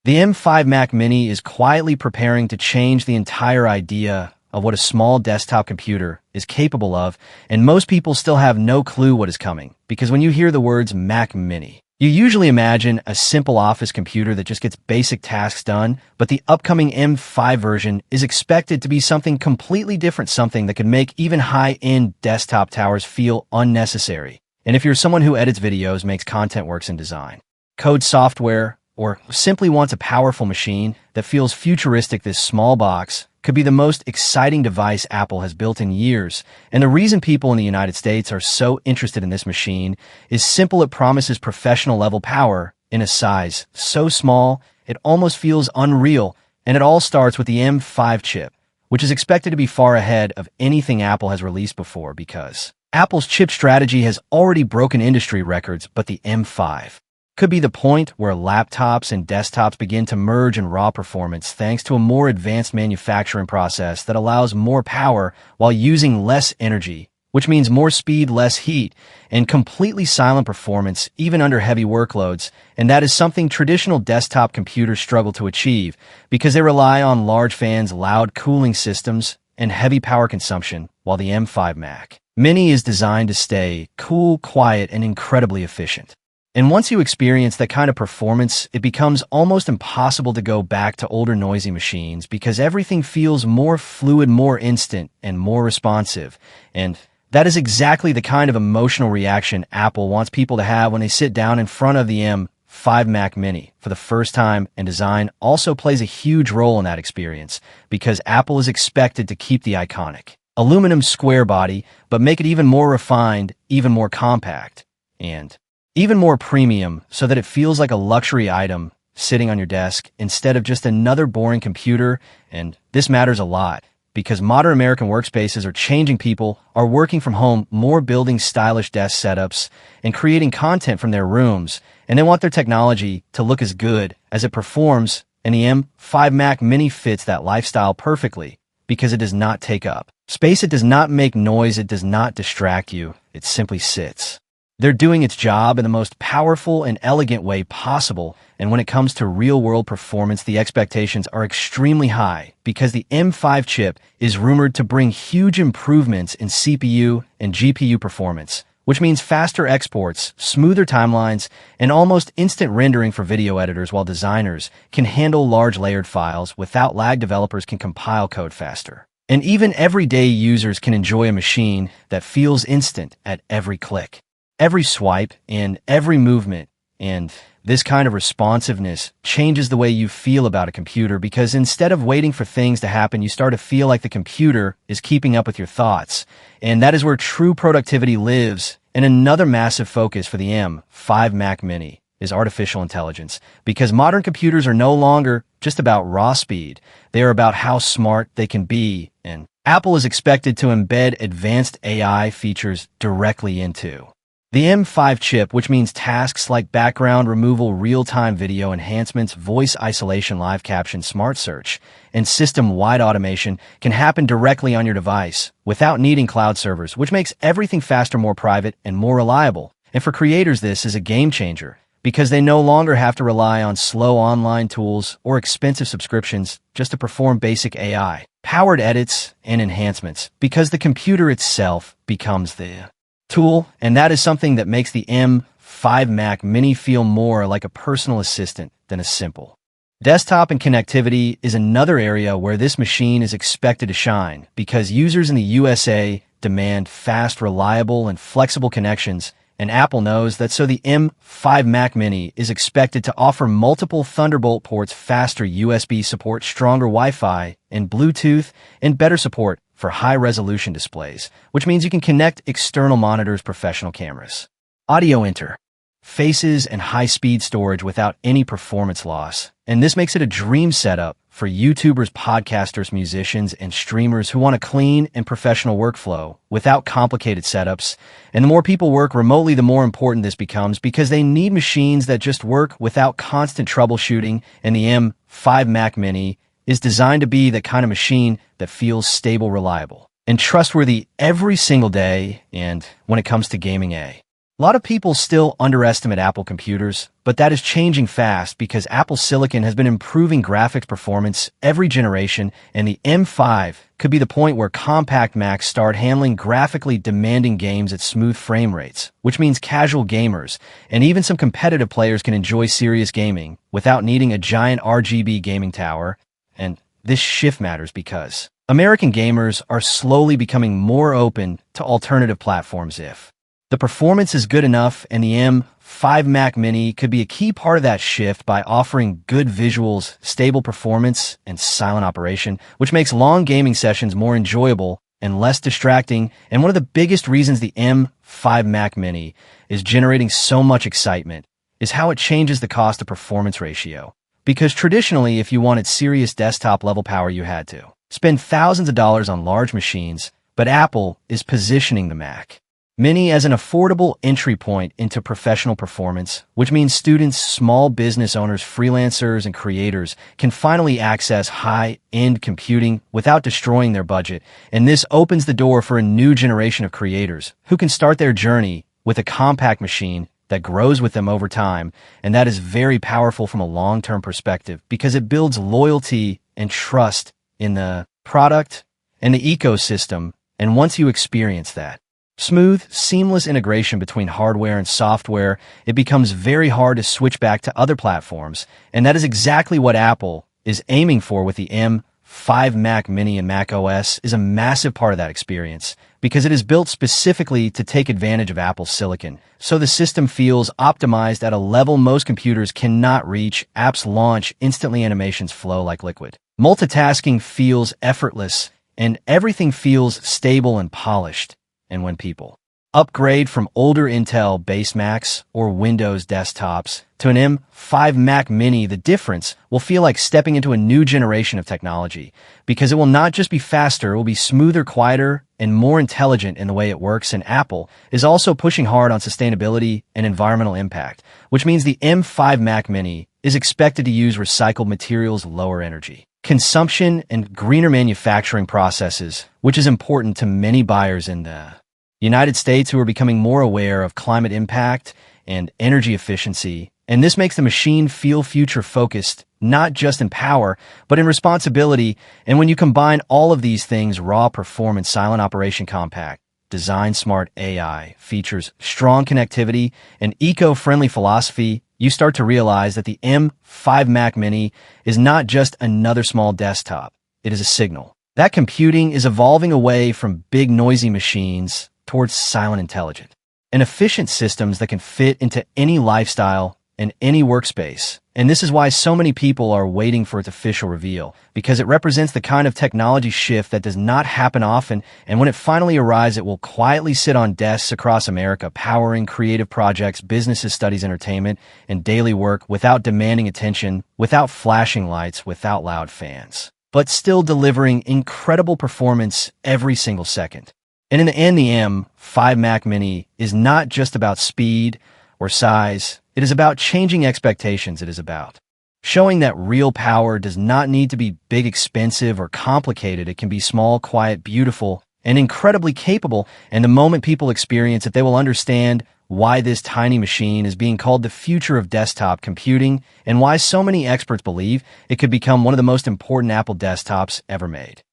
The M5 Mac Mini is quietly preparing to change the entire idea of what a small desktop computer is capable of, and most people still have no clue what is coming, because when you hear the words Mac Mini, you usually imagine a simple office computer that just gets basic tasks done, but the upcoming M5 version is expected to be something completely different, something that could make even high-end desktop towers feel unnecessary. And if you're someone who edits videos, makes content, works in design, codes software, or simply wants a powerful machine that feels futuristic, this small box could be the most exciting device Apple has built in years. And the reason people in the United States are so interested in this machine is simple. It promises professional level power in a size so small it almost feels unreal. And it all starts with the M5 chip, which is expected to be far ahead of anything Apple has released before, because Apple's chip strategy has already broken industry records. But the M5 could be the point where laptops and desktops begin to merge in raw performance, thanks to a more advanced manufacturing process that allows more power while using less energy, which means more speed, less heat, and completely silent performance even under heavy workloads. And that is something traditional desktop computers struggle to achieve, because they rely on large fans, loud cooling systems, and heavy power consumption, while the M5 Mac Mini is designed to stay cool, quiet, and incredibly efficient. And once you experience that kind of performance, it becomes almost impossible to go back to older noisy machines, because everything feels more fluid, more instant, and more responsive. And that is exactly the kind of emotional reaction Apple wants people to have when they sit down in front of the M5 Mac Mini for the first time. And design also plays a huge role in that experience, because Apple is expected to keep the iconic aluminum square body, but make it even more refined, even more compact, and even more premium, so that it feels like a luxury item sitting on your desk instead of just another boring computer. And this matters a lot, because modern American workspaces are changing. People are working from home more, building stylish desk setups, and creating content from their rooms, and they want their technology to look as good as it performs. And the M5 Mac Mini fits that lifestyle perfectly, because it does not take up space, it does not make noise, it does not distract you, it simply sits. They're doing its job in the most powerful and elegant way possible. And when it comes to real-world performance, the expectations are extremely high, because the M5 chip is rumored to bring huge improvements in CPU and GPU performance, which means faster exports, smoother timelines, and almost instant rendering for video editors, while designers can handle large layered files without lag. Developers can compile code faster, and even everyday users can enjoy a machine that feels instant at every click, every swipe, and every movement. And this kind of responsiveness changes the way you feel about a computer, because instead of waiting for things to happen, you start to feel like the computer is keeping up with your thoughts. And that is where true productivity lives. And another massive focus for the M5 Mac Mini is artificial intelligence, because modern computers are no longer just about raw speed. They are about how smart they can be. And Apple is expected to embed advanced AI features directly into the M5 chip, which means tasks like background removal, real-time video enhancements, voice isolation, live caption, smart search, and system-wide automation can happen directly on your device without needing cloud servers, which makes everything faster, more private, and more reliable. And for creators, this is a game changer, because they no longer have to rely on slow online tools or expensive subscriptions just to perform basic AI-powered edits and enhancements, because the computer itself becomes the tool. And that is something that makes the M5 Mac Mini feel more like a personal assistant than a simple desktop. And connectivity is another area where this machine is expected to shine, because users in the USA demand fast, reliable, and flexible connections. And Apple knows that, so the M5 Mac Mini is expected to offer multiple Thunderbolt ports, faster USB support, stronger Wi-Fi and Bluetooth, and better support for high-resolution displays, which means you can connect external monitors, professional cameras, audio interfaces, and high-speed storage without any performance loss. And this makes it a dream setup for YouTubers, podcasters, musicians, and streamers who want a clean and professional workflow without complicated setups. And the more people work remotely, the more important this becomes, because they need machines that just work without constant troubleshooting. And the M5 Mac Mini is designed to be the kind of machine that feels stable, reliable, and trustworthy every single day. And when it comes to gaming, A lot of people still underestimate Apple computers, but that is changing fast because Apple Silicon has been improving graphics performance every generation, and the M5 could be the point where compact Macs start handling graphically demanding games at smooth frame rates, which means casual gamers and even some competitive players can enjoy serious gaming without needing a giant RGB gaming tower. And this shift matters because American gamers are slowly becoming more open to alternative platforms if the performance is good enough, and the M5 Mac Mini could be a key part of that shift by offering good visuals, stable performance, and silent operation, which makes long gaming sessions more enjoyable and less distracting. And one of the biggest reasons the M5 Mac Mini is generating so much excitement is how it changes the cost to performance ratio. Because traditionally, if you wanted serious desktop level power, you had to spend thousands of dollars on large machines, but Apple is positioning the Mac Mini as an affordable entry point into professional performance, which means students, small business owners, freelancers, and creators can finally access high-end computing without destroying their budget. And this opens the door for a new generation of creators who can start their journey with a compact machine that grows with them over time. And that is very powerful from a long-term perspective because it builds loyalty and trust in the product and the ecosystem. And once you experience that smooth, seamless integration between hardware and software, it becomes very hard to switch back to other platforms. And that is exactly what Apple is aiming for with the M5 Mac Mini, and Mac OS is a massive part of that experience because it is built specifically to take advantage of Apple Silicon. So the system feels optimized at a level most computers cannot reach. Apps launch instantly, animations flow like liquid. Multitasking feels effortless, and everything feels stable and polished. And when people upgrade from older Intel-based Macs or Windows desktops to an M5 Mac Mini, the difference will feel like stepping into a new generation of technology because it will not just be faster, it will be smoother, quieter, and more intelligent in the way it works. And Apple is also pushing hard on sustainability and environmental impact, which means the M5 Mac Mini is expected to use recycled materials, lower energy consumption, and greener manufacturing processes, which is important to many buyers in the United States who are becoming more aware of climate impact and energy efficiency. And this makes the machine feel future-focused, not just in power, but in responsibility. And when you combine all of these things, raw performance, silent operation, compact design, smart AI features, strong connectivity, and eco-friendly philosophy, you start to realize that the M5 Mac Mini is not just another small desktop. It is a signal that computing is evolving away from big noisy machines towards silent, intelligent, and efficient systems that can fit into any lifestyle and any workspace. And this is why so many people are waiting for its official reveal, because it represents the kind of technology shift that does not happen often, and when it finally arrives, it will quietly sit on desks across America, powering creative projects, businesses, studies, entertainment, and daily work without demanding attention, without flashing lights, without loud fans, but still delivering incredible performance every single second. And in the end, the M5 Mac Mini is not just about speed or size. It is about changing expectations. It is about showing that real power does not need to be big, expensive, or complicated. It can be small, quiet, beautiful, and incredibly capable. And the moment people experience it, they will understand why this tiny machine is being called the future of desktop computing and why so many experts believe it could become one of the most important Apple desktops ever made.